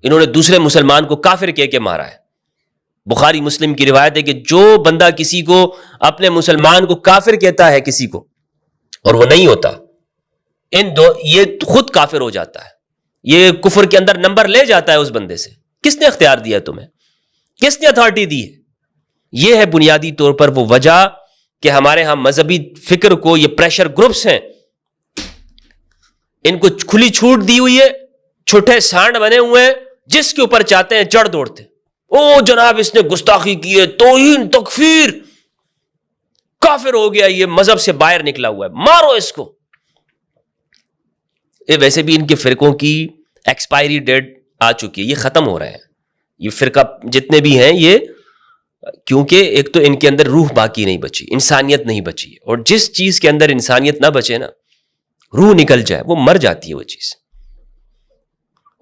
انہوں نے دوسرے مسلمان کو کافر کہہ کے مارا ہے. بخاری مسلم کی روایت ہے کہ جو بندہ کسی کو اپنے مسلمان کو کافر کہتا ہے کسی کو اور وہ نہیں ہوتا, یہ خود کافر ہو جاتا ہے, یہ کفر کے اندر نمبر لے جاتا ہے اس بندے سے. کس نے اختیار دیا تمہیں؟ کس نے اتھارٹی دی ہے؟ یہ ہے بنیادی طور پر وہ وجہ کہ ہمارے ہاں مذہبی فکر کو یہ پریشر گروپس ہیں, ان کو کھلی چھوٹ دی ہوئی ہے, چھوٹے سانڈ بنے ہوئے ہیں, جس کے اوپر چاہتے ہیں چڑھ دوڑتے. او جناب اس نے گستاخی کی ہے, توہین, تکفیر, کافر ہو گیا, یہ مذہب سے باہر نکلا ہوا ہے, مارو اس کو. یہ ویسے بھی ان کے فرقوں کی ایکسپائری ڈیٹ آ چکی ہے, یہ ختم ہو رہے ہیں یہ فرقہ جتنے بھی ہیں یہ, کیونکہ ایک تو ان کے اندر روح باقی نہیں بچی, انسانیت نہیں بچی, اور جس چیز کے اندر انسانیت نہ بچے نا, روح نکل جائے, وہ مر جاتی ہے وہ چیز.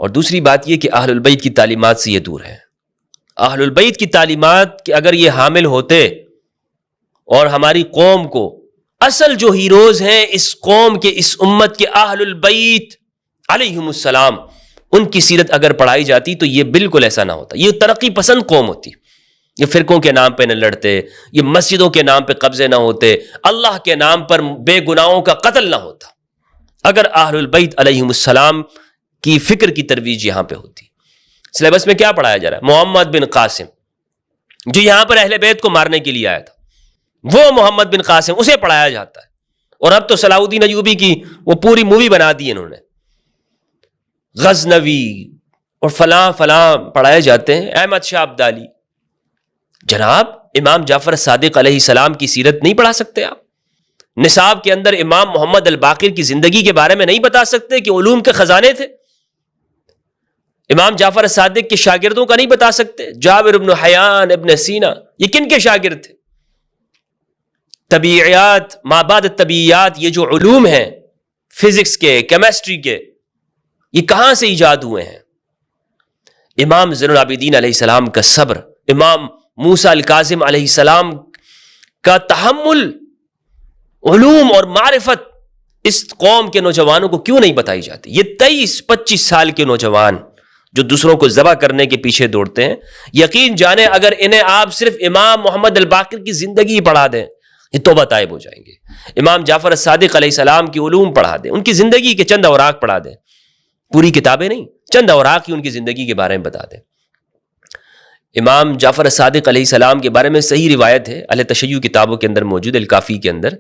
اور دوسری بات یہ کہ اہل البیت کی تعلیمات سے یہ دور ہے. اہل البیت کی تعلیمات کہ اگر یہ حامل ہوتے اور ہماری قوم کو, اصل جو ہیروز ہیں اس قوم کے, اس امت کے, اہل البیت علیہم السلام, ان کی سیرت اگر پڑھائی جاتی تو یہ بالکل ایسا نہ ہوتا. یہ ترقی پسند قوم ہوتی, یہ فرقوں کے نام پہ نہ لڑتے, یہ مسجدوں کے نام پہ قبضے نہ ہوتے, اللہ کے نام پر بے گناہوں کا قتل نہ ہوتا, اگر اہل البیت علیہم السلام کی فکر کی ترویج یہاں پہ ہوتی. سلیبس میں کیا پڑھایا جا رہا ہے؟ محمد بن قاسم جو یہاں پر اہل بیت کو مارنے کے لیے آیا تھا, وہ محمد بن قاسم, اسے پڑھایا جاتا ہے. اور اب تو صلاح الدین ایوبی کی وہ پوری مووی بنا دی انہوں نے, غزنوی اور فلاں فلاں پڑھائے جاتے ہیں. احمد شاہ ابدالی. جناب امام جعفر صادق علیہ السلام کی سیرت نہیں پڑھا سکتے آپ؟ نصاب کے اندر امام محمد الباقر کی زندگی کے بارے میں نہیں بتا سکتے کہ علوم کے خزانے تھے؟ امام جعفر صادق کے شاگردوں کا نہیں بتا سکتے؟ جابر ابن حیان, ابن سینا, یہ کن کے شاگرد تھے؟ طبیعیات, ما بعد طبیعیات, یہ جو علوم ہیں فزکس کے, کیمسٹری کے, یہ کہاں سے ایجاد ہوئے ہیں؟ امام زین العابدین علیہ السلام کا صبر, امام موسیٰ الکاظم علیہ السلام کا تحمل, علوم اور معرفت اس قوم کے نوجوانوں کو کیوں نہیں بتائی جاتی؟ یہ 23-25 سال کے نوجوان جو دوسروں کو ذبح کرنے کے پیچھے دوڑتے ہیں, یقین جانیں اگر انہیں آپ صرف امام محمد الباقر کی زندگی پڑھا دیں یہ توبہ طائب ہو جائیں گے. امام جعفر صادق علیہ السلام کی علوم پڑھا دیں, ان کی زندگی کے چند اوراق پڑھا دیں, پوری کتابیں نہیں, چند اوراق ہی ان کی زندگی کے بارے میں بتا دیں. امام جعفر صادق علیہ السلام کے بارے میں صحیح روایت ہے, اہل تشیع کتابوں کے اندر موجود, الکافی کے اندر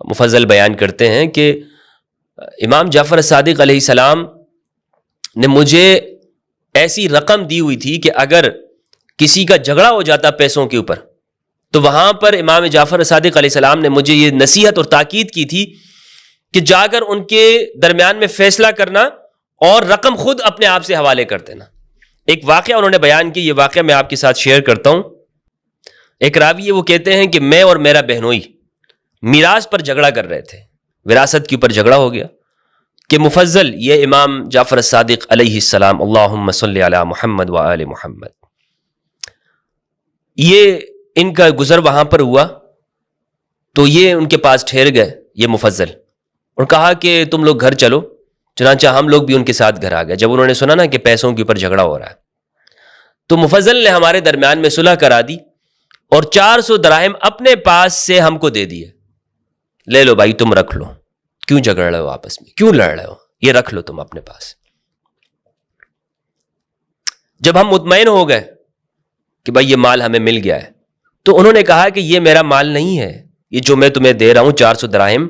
مفضل بیان کرتے ہیں کہ امام جعفر صادق علیہ السلام نے مجھے ایسی رقم دی ہوئی تھی کہ اگر کسی کا جھگڑا ہو جاتا پیسوں کے اوپر تو وہاں پر امام جعفر صادق علیہ السلام نے مجھے یہ نصیحت اور تاکید کی تھی کہ جا کر ان کے درمیان میں فیصلہ کرنا اور رقم خود اپنے آپ سے حوالے کر دینا. ایک واقعہ انہوں نے بیان کی, یہ واقعہ میں آپ کے ساتھ شیئر کرتا ہوں. ایک راوی ہے, وہ کہتے ہیں کہ میں اور میرا بہنوئی میراث پر جھگڑا کر رہے تھے, وراثت کے اوپر جھگڑا ہو گیا کہ مفضل یہ امام جعفر صادق علیہ السلام, اللہم صلی علی محمد و آل محمد, یہ ان کا گزر وہاں پر ہوا تو یہ ان کے پاس ٹھہر گئے یہ مفضل, اور کہا کہ تم لوگ گھر چلو. چنانچہ ہم لوگ بھی ان کے ساتھ گھر آ گئے. جب انہوں نے سنا نا کہ پیسوں کے اوپر جھگڑا ہو رہا ہے تو مفضل نے ہمارے درمیان میں صلح کرا دی اور 400 دراہم اپنے پاس سے ہم کو دے دیے, لے لو بھائی تم رکھ لو, کیوں جھگڑ رہے ہو آپس میں, کیوں لڑ رہے ہو, یہ رکھ لو تم اپنے پاس. جب ہم مطمئن ہو گئے کہ بھائی یہ مال ہمیں مل گیا ہے تو انہوں نے کہا کہ یہ میرا مال نہیں ہے, یہ جو میں تمہیں دے رہا ہوں 400 دراہم,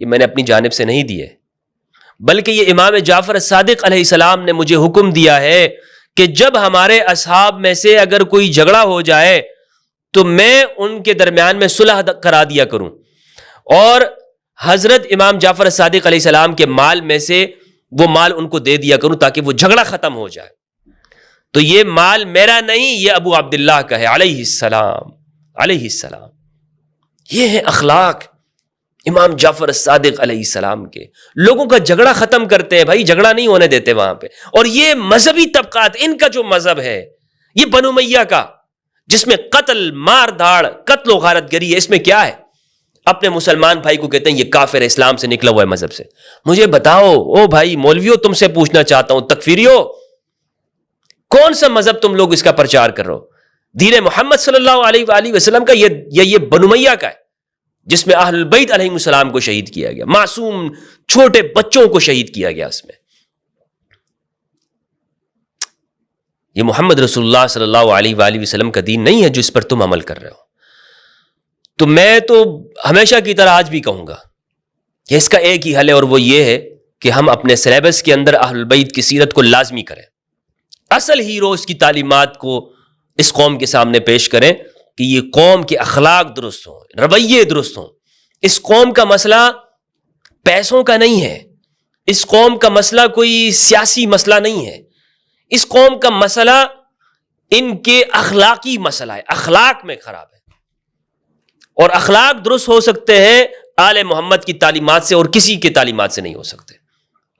یہ میں نے اپنی جانب سے نہیں دیے, بلکہ یہ امام جعفر صادق علیہ السلام نے مجھے حکم دیا ہے کہ جب ہمارے اصحاب میں سے اگر کوئی جھگڑا ہو جائے تو میں ان کے درمیان میں صلح کرا دیا کروں, اور حضرت امام جعفر صادق علیہ السلام کے مال میں سے وہ مال ان کو دے دیا کروں تاکہ وہ جھگڑا ختم ہو جائے. تو یہ مال میرا نہیں, یہ ابو عبداللہ کا ہے علیہ السلام, علیہ السلام. یہ ہے اخلاق امام جعفر صادق علیہ السلام کے. لوگوں کا جھگڑا ختم کرتے ہیں بھائی, جھگڑا نہیں ہونے دیتے وہاں پہ. اور یہ مذہبی طبقات, ان کا جو مذہب ہے یہ بنو امیہ کا, جس میں قتل, مار دھاڑ, قتل و غارت گری ہے, اس میں کیا ہے؟ اپنے مسلمان بھائی کو کہتے ہیں یہ کافر ہے, اسلام سے نکلا ہوا ہے مذہب سے. مجھے بتاؤ او بھائی مولویوں, تم سے پوچھنا چاہتا ہوں, تکفیریوں, کون سا مذہب تم لوگ اس کا پرچار کر رہے ہو؟ دین محمد صلی اللہ علیہ وآلہ وسلم کا یہ بنو امیہ کا ہے، جس میں اہل البیت علیہم السلام کو شہید کیا گیا، معصوم چھوٹے بچوں کو شہید کیا گیا اس میں۔ یہ محمد رسول اللہ صلی اللہ علیہ وآلہ وسلم کا دین نہیں ہے جو اس پر تم عمل کر رہے ہو۔ تو میں تو ہمیشہ کی طرح آج بھی کہوں گا کہ اس کا ایک ہی حل ہے، اور وہ یہ ہے کہ ہم اپنے سلیبس کے اندر اہل البیت کی سیرت کو لازمی کریں، اصل ہیروز کی تعلیمات کو اس قوم کے سامنے پیش کریں کہ یہ قوم کے اخلاق درست ہوں، رویے درست ہوں۔ اس قوم کا مسئلہ پیسوں کا نہیں ہے، اس قوم کا مسئلہ کوئی سیاسی مسئلہ نہیں ہے، اس قوم کا مسئلہ ان کے اخلاقی مسئلہ ہے، اخلاق میں خراب ہے، اور اخلاق درست ہو سکتے ہیں آل محمد کی تعلیمات سے، اور کسی کی تعلیمات سے نہیں ہو سکتے۔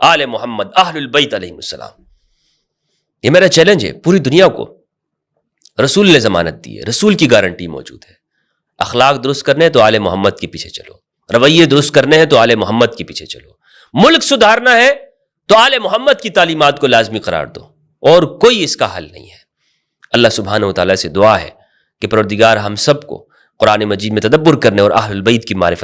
آل محمد اہل البیت علیہ السلام، یہ میرا چیلنج ہے پوری دنیا کو۔ رسول نے ضمانت دی ہے، رسول کی گارنٹی موجود ہے۔ اخلاق درست کرنے ہیں تو آل محمد کے پیچھے چلو، رویے درست کرنے ہیں تو آل محمد کے پیچھے چلو، ملک سدھارنا ہے تو آل محمد کی تعلیمات کو لازمی قرار دو، اور کوئی اس کا حل نہیں ہے۔ اللہ سبحانہ و تعالیٰ سے دعا ہے کہ پروردگار ہم سب کو قرآن مجید میں تدبر کرنے اور اہل البیت کی معرفت